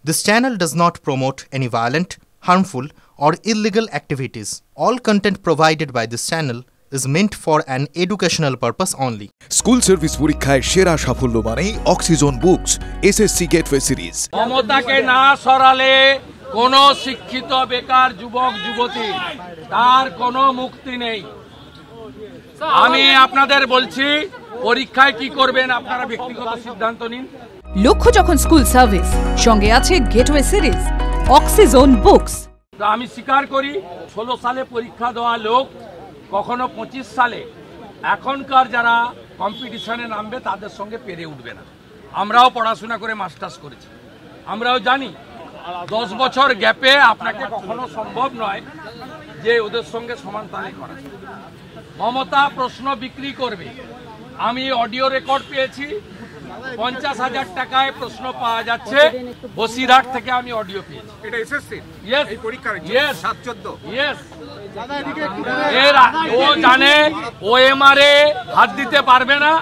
This channel does not promote any violent, harmful, or illegal activities. All content provided by this channel is meant for an educational purpose only. School service পরীক্ষায় সেরা সাফল্য মানে oxygen books SSC gateway series. মমতাকে না সরালে কোন শিক্ষিত বেকার যুবক যুবতী তার কোনো মুক্তি নেই। আমি আপনাদের বলছি পরীক্ষায় কি করবেন আপনারা ব্যক্তিগত সিদ্ধান্ত নিন। লক্ষ্য যখন স্কুল সার্ভিস, সঙ্গে আছে গেটওয়ে সিরিজ, অক্সিজন বুকস। আমি স্বীকার করি 16 সালে পরীক্ষা দেওয়া লোক কখনো 25 সালে এখনকার যারা কম্পিটিশনে নামবে তাদের সঙ্গে পেরে উঠবে না। আমরাও পড়াশোনা করে মাস্টার্স করেছি, আমরাও জানি 10 বছর গ্যাপে আপনাকে কখনো সম্ভব নয় যে ওদের সঙ্গে সমান তালে করা। মমতা প্রশ্ন বিক্রি করবে। আমি অডিও রেকর্ড পেয়েছি, 50,000 টাকায় প্রশ্ন পাওয়া যাচ্ছে। বসিরহাট থেকে আমি অডিও পেয়েছি। এটা এসএসসি ইয়েস এই পরীক্ষার ইয়েস 7-14 ইয়েস। ও জানে ওএমআরে হাত দিতে পারবে না।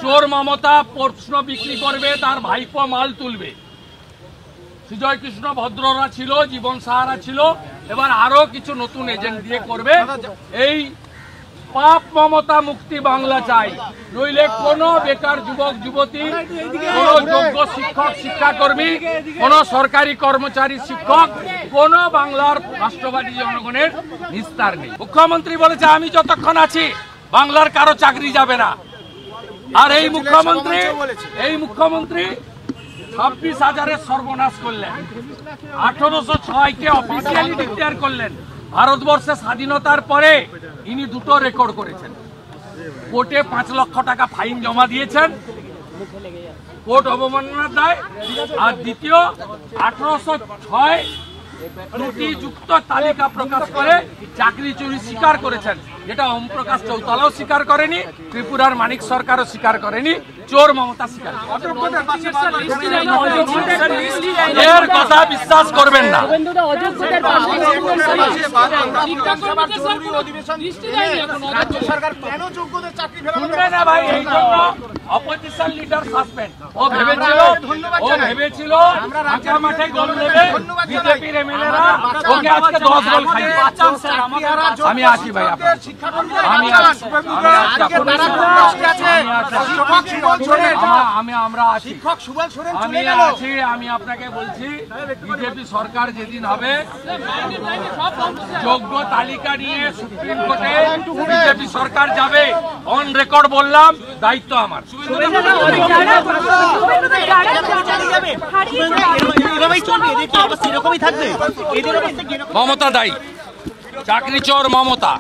চোর মমতা প্রশ্ন বিক্রি করবে, তার ভাইপো মাল তুলবে। সুজয় কৃষ্ণ ভদ্ররা ছিল, জীবন সাহারা ছিল, এবার আরো কিছু নতুন এজেন্ট দিয়ে করবে। এই পাপ মমতা মুক্তি বাংলা চাই, নইলে কোন বেকার যুবক যুবতী, কোন যোগ্য শিক্ষক শিক্ষাকর্মী, কোন সরকারি কর্মচারী শিক্ষক, কোন বাংলার রাষ্ট্রবাদী জনগণের নিস্তার নেই। মুখ্যমন্ত্রী বলেছে আমি যতক্ষণ আছি বাংলার কারো চাকরি যাবে না। আর এই মুখ্যমন্ত্রী 26,000-এর সর্বনাশ করলেন। 1806-কে অফিসিয়ালি ডিক্লেয়ার করলেন। ভারতবর্ষে স্বাধীনতার পরে ইনি দুটো রেকর্ড করেছেন। কোর্টে 5 লক্ষ টাকা ফাইন জমা দিয়েছেন, কোর্ট অবমাননার দায়। আর দ্বিতীয় 1806 ত্রুটিযুক্ত তালিকা প্রকাশ করে চাকরি চুরি স্বীকার করেছেন, যেটা ওম প্রকাশ চৌতালাও স্বীকার করেনি, ত্রিপুরার মানিক সরকারও স্বীকার করেনি, চোর মমতা স্বীকার। এর কথা বিশ্বাস করবেন না। শুনবে না ভাই, এই জন্য অপোজিশন লিডার সাসপেন্ড। ও ভেবেছিল ফাঁকা মাঠে গোল দেবে বিজেপির এমএলএরা, ওকে আজকে 10 গোল খাইয়ে। আমি আছি ভাই, আমি আপনাকে বলছি বিজেপি সরকার যেদিন হবে যোগ্য তালিকা নিয়ে সুপ্রিম কোর্টে বিজেপি সরকার যাবে। অন রেকর্ড বললাম, দায়িত্ব আমার। মমতা দায়ী, চাকরি চোর মমতা।